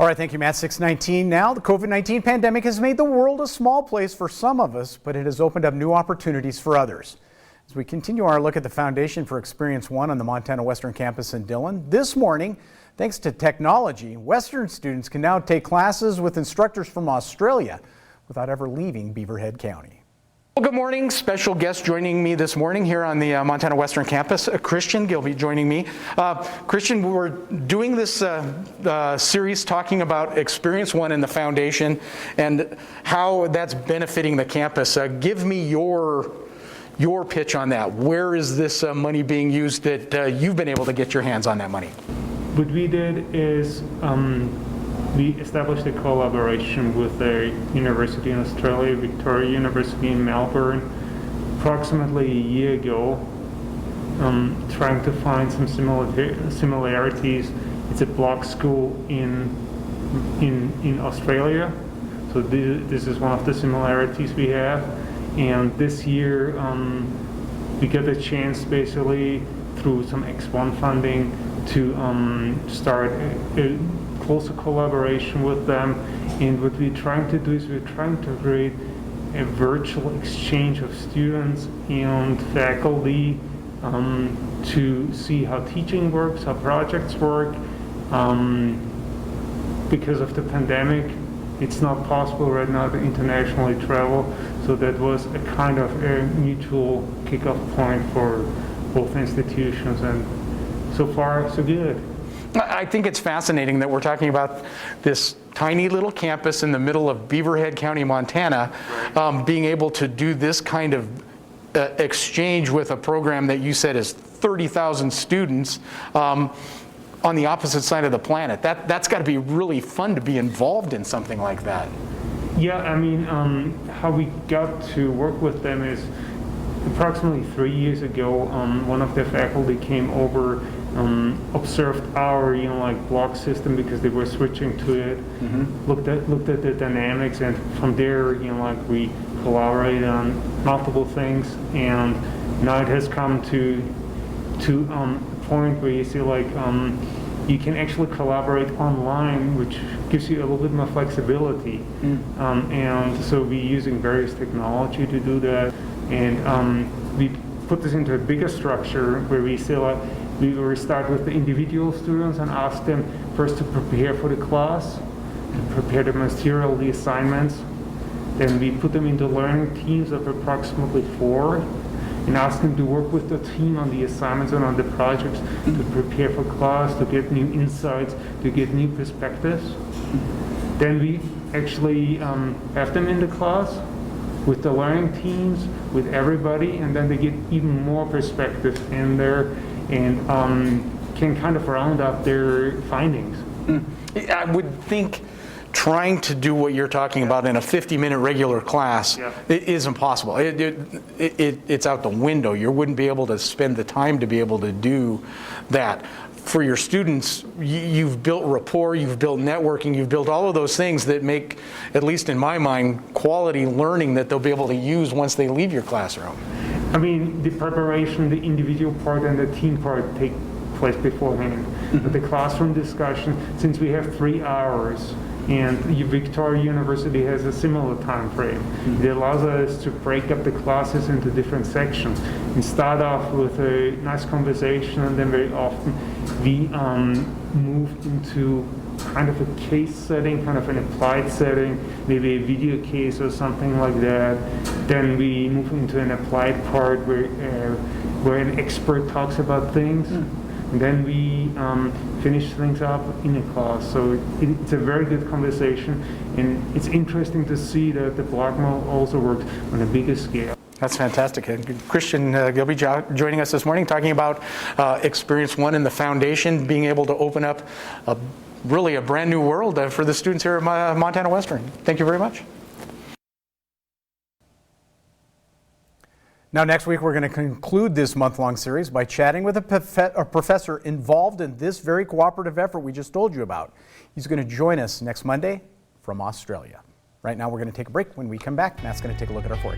All right, thank you, Matt. 6:19 now. The COVID-19 pandemic has made the world a small place for some of us, but it has opened up new opportunities for others. As we continue our look at the Foundation for Experience One on the Montana Western Campus in Dillon, this morning, thanks to technology, Western students can now take classes with instructors from Australia without ever leaving Beaverhead County. Well, good morning. Special guest joining me this morning here on the Montana Western Campus, Christian Gilde joining me. Christian, we're doing this series talking about Experience One in the Foundation and how that's benefiting the campus. Give me your pitch on that. Where is this money being used that you've been able to get your hands on that money? What we did is we established a collaboration with a university in Australia, Victoria University in Melbourne, approximately a year ago, trying to find some similarities. It's a block school in Australia, so this is one of the similarities we have. And this year we got a chance, basically through some X1 funding, to start a closer collaboration with them. And what we're trying to do is we're trying to create a virtual exchange of students and faculty to see how teaching works, how projects work. Because of the pandemic, it's not possible right now to internationally travel, so that was a kind of a mutual kickoff point for both institutions, and so far so good. I think it's fascinating that we're talking about this tiny little campus in the middle of Beaverhead County, Montana, being able to do this kind of exchange with a program that you said is 30,000 students on the opposite side of the planet. That's got to be really fun to be involved in something like that. Yeah, I mean, how we got to work with them is approximately 3 years ago, one of their faculty came over, observed our block system because they were switching to it, looked at the dynamics, and from there we collaborated on multiple things, and now it has come to a point where you see you can actually collaborate online, which gives you a little bit more flexibility. And so we're using various technology to do that, and we put this into a bigger structure where we say we will start with the individual students and ask them first to prepare for the class, to prepare the material, the assignments. Then we put them into learning teams of approximately 4 and ask them to work with the team on the assignments and on the projects to prepare for class, to get new insights, to get new perspectives. Then we actually have them in the class with the learning teams, with everybody, and then they get even more perspective in there and can kind of round up their findings. I would think trying to do what you're talking about in a 50-minute regular class it is impossible. It's out the window. You wouldn't be able to spend the time to be able to do that. For your students, you've built rapport, you've built networking, you've built all of those things that make, at least in my mind, quality learning that they'll be able to use once they leave your classroom. I mean, the preparation, the individual part and the team part take place beforehand. But the classroom discussion, since we have 3 hours, and Victoria University has a similar time frame, it allows us to break up the classes into different sections and start off with a nice conversation, and then very often we moved into kind of a case setting, kind of an applied setting, maybe a video case or something like that. Then we move into an applied part where an expert talks about things. And then we finish things up in a class. So it's a very good conversation, and it's interesting to see that the block model also works on a bigger scale. That's fantastic. And Christian Gilde joining us this morning, talking about Experience One in the Foundation, being able to open up really a brand new world for the students here at Montana Western. Thank you very much. Now, next week, we're going to conclude this month-long series by chatting with a professor involved in this very cooperative effort we just told you about. He's going to join us next Monday from Australia. Right now, we're going to take a break. When we come back, Matt's going to take a look at our forecast.